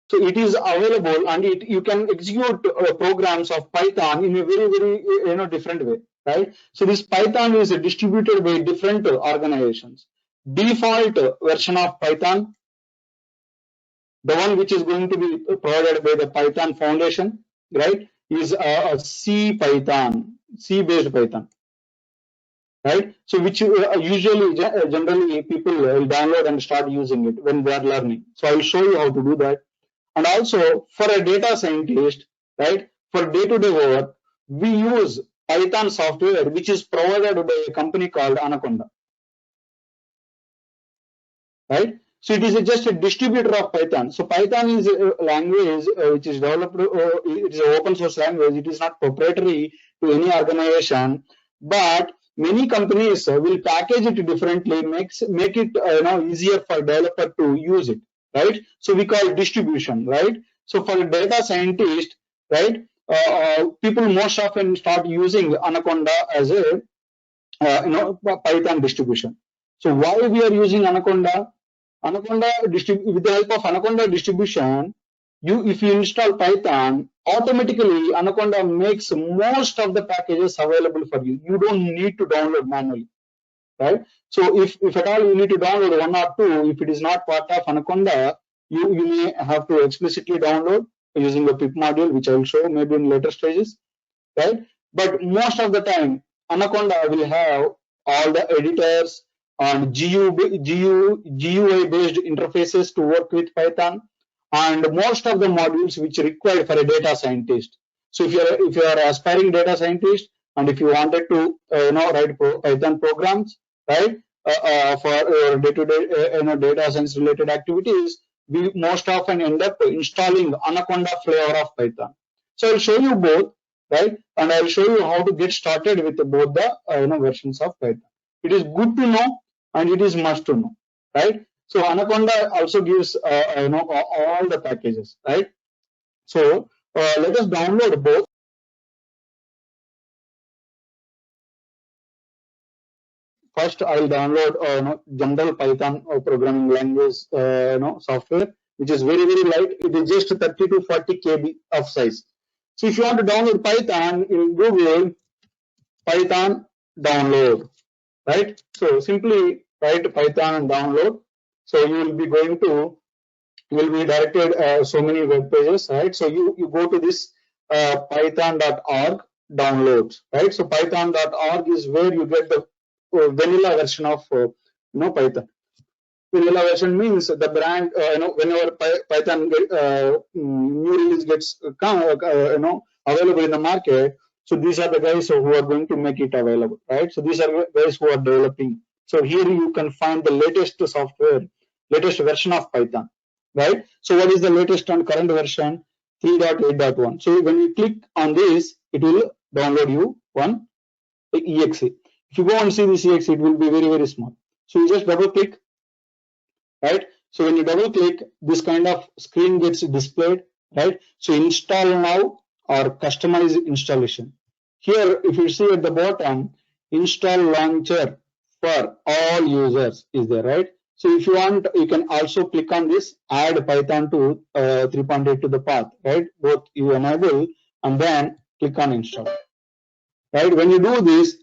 So it is available, and you can execute programs of Python in a very different way, right? So this Python is distributed by different organizations. Default version of Python, the one which is going to be provided by the Python Foundation, right, is a CPython, C-based Python, right? So which usually generally people will download and start using it when they are learning. So I will show you how to do that. And also for a data scientist, right, for day-to-day work, we use Python software which is provided by a company called Anaconda, right? So it is just a distributor of Python. So Python is a language which is developed, it is an open source language. It is not proprietary to any organization, but many companies will package it differently, make it easier for developer to use it, right? So we call it distribution, right? So for a data scientist, right, people most often start using Anaconda as a Python distribution. So why we are using Anaconda? With the help of Anaconda distribution, if you install Python, automatically Anaconda makes most of the packages available for you. You don't need to download manually, right? So if at all you need to download one or two, if it is not part of Anaconda, you may have to explicitly download using a pip module, which I will show maybe in later stages, right? But most of the time, Anaconda will have all the editors and GUI based interfaces to work with Python, and most of the modules which are required for a data scientist. So if you are aspiring data scientist, and if you wanted to write Python programs, right, for day-to-day data science related activities, we most often end up installing Anaconda flavor of Python. So I'll show you both, right, and I'll show you how to get started with both the versions of Python. It is good to know and it is must to know, right? So Anaconda also gives all the packages, right? So let us download both. First, I will download general Python programming language software, which is very light. It is just 30 to 40 KB of size. So if you want to download Python in Google, Python download, right? So simply write Python and download. So you will be directed so many web pages, right? So you go to this python.org downloads, right? So python.org is where you get the vanilla version of Python. Vanilla version means the brand, whenever Python new release gets available in the market. So these are the guys who are going to make it available, right? So these are guys who are developing. So here you can find the latest software, latest version of Python, right? So what is the latest and current version? 3.8.1. So when you click on this, it will download you one exe. If you go and see this exe, it will be very small. So you just double click, right? So when you double click, this kind of screen gets displayed, right? So install now or customize installation. Here, if you see at the bottom, install launcher for all users is there, right? So if you want, you can also click on this, add Python to 3.8 to the path, right? Both you enable and then click on install, right? When you do this,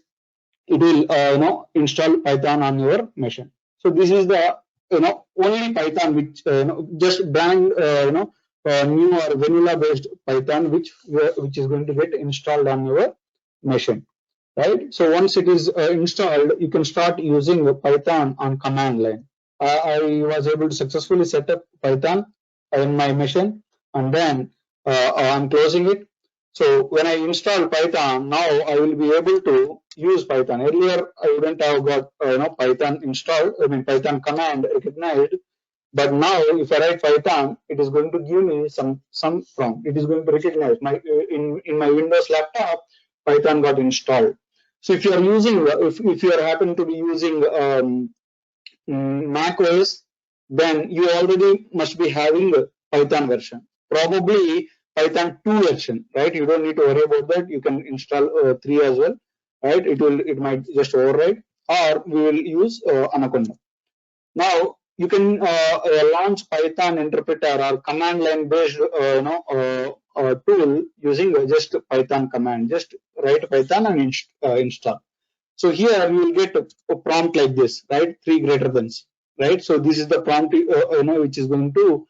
it will install Python on your machine. So this is the only Python which just brand new or vanilla based Python which is going to get installed on your machine, right? So once it is installed, you can start using Python on command line. I was able to successfully set up Python in my machine, and then I'm closing it. So when I install Python, now I will be able to use Python. Earlier, I wouldn't have got Python installed. I mean Python command recognized. But now, if I write Python, it is going to give me some prompt. It is going to recognize my in my Windows laptop. Python got installed. So if you are using, if you are happen to be using Mac OS, then you already must be having a Python version. Probably Python 2 version, right? You don't need to worry about that. You can install 3 as well, right? It might just override, or we will use Anaconda. Now you can launch Python interpreter or command line based tool using just Python command. Just write Python and install. So here you will get a prompt like this, right? 3 greater than's, right? So this is the prompt, which is going to,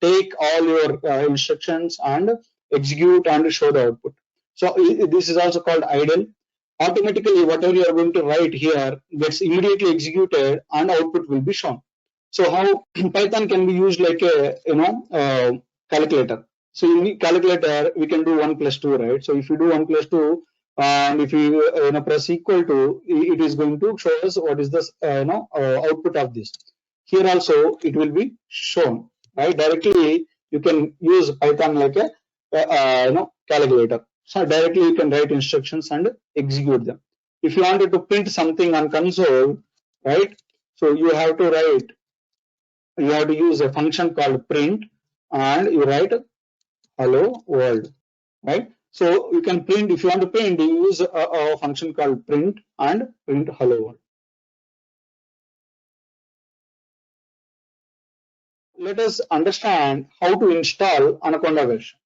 take all your instructions and execute and show the output. So this is also called idle. Automatically, whatever you are going to write here gets immediately executed and output will be shown. So how Python can be used like a, calculator. So in calculator, we can do 1 plus 2, right? So if you do 1 plus 2, and if you press equal to, it is going to show us what is the output of this. Here also it will be shown, right? Directly you can use Python like a calculator. So directly you can write instructions and execute them. If you wanted to print something on console, right? So you have to use a function called print, and you write hello world, right? So you can print, if you want to print, you use a function called print and print hello world. Let us understand how to install Anaconda version,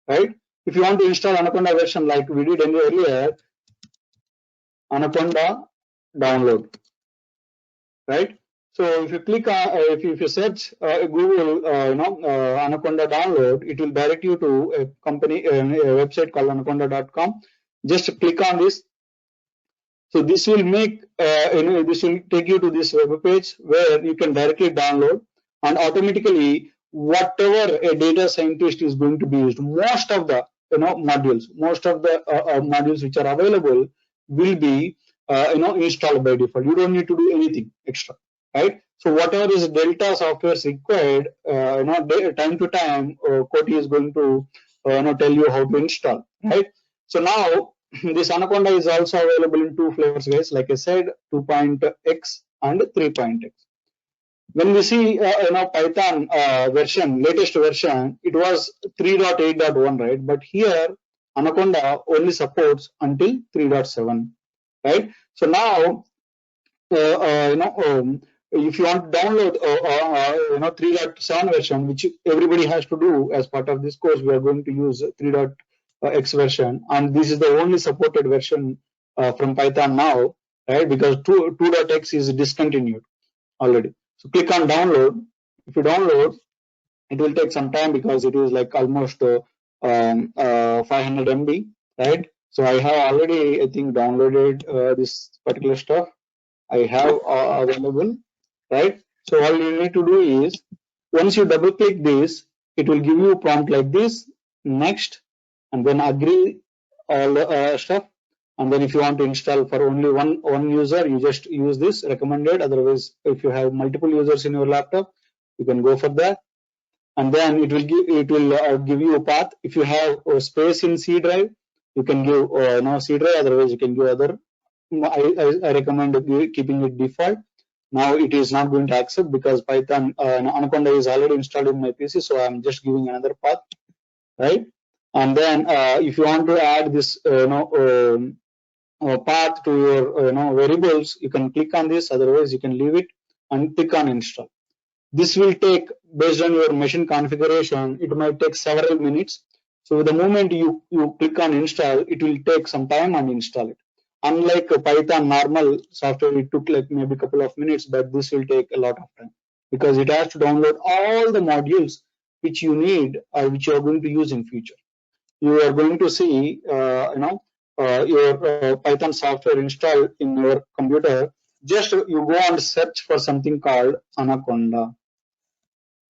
right? If you want to install Anaconda version like we did earlier, Anaconda download, right? So if you click on, if you search Google, Anaconda download, it will direct you to a company, a website called anaconda.com. Just click on this. So this will make, this will take you to this web page where you can directly download, and automatically whatever a data scientist is going to be used, most of the modules which are available will be installed by default. You don't need to do anything extra, right? So whatever is Delta software is required, time to time, Koti is going to tell you how to install, right? So now this Anaconda is also available in 2 flavors, guys. Like I said, 2.x and 3.x. When we see Python version, latest version, it was 3.8.1, right? But here Anaconda only supports until 3.7, right? So now if you want to download 3.7 version, which everybody has to do as part of this course, we are going to use 3.x version, and this is the only supported version from Python now, right? Because 2.x is discontinued already. So click on download. If you download, it will take some time because it is like almost 500 MB, right? So I have already, I think, downloaded this particular stuff. I have available, right? So all you need to do is, once you double click this, it will give you a prompt like this, next, and then agree all the stuff. And then if you want to install for only one user, you just use this recommended. Otherwise, if you have multiple users in your laptop, you can go for that. And then it will give you a path. If you have space in C drive, you can give C drive. Otherwise, you can give other. I recommend keeping it default. Now it is not going to accept because Python Anaconda is already installed in my PC, so I'm just giving another path, right? And then if you want to add this path to your variables, you can click on this. Otherwise, you can leave it and click on install. This will take, based on your machine configuration, it might take several minutes. So the moment you click on install, it will take some time and install it. Unlike Python normal software, it took like maybe a couple of minutes, but this will take a lot of time because it has to download all the modules which you need or which you are going to use in future. You are going to see your Python software installed in your computer. Just you go and search for something called Anaconda,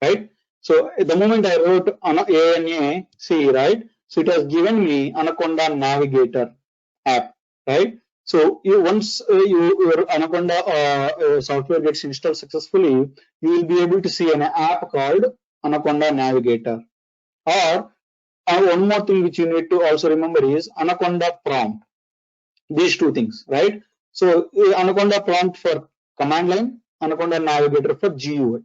right? So at the moment I wrote ANA, right? So it has given me Anaconda Navigator app, right? So once your Anaconda software gets installed successfully, you will be able to see an app called Anaconda Navigator. Or one more thing which you need to also remember is Anaconda prompt. These two things, right? So Anaconda prompt for command line, Anaconda Navigator for GUI.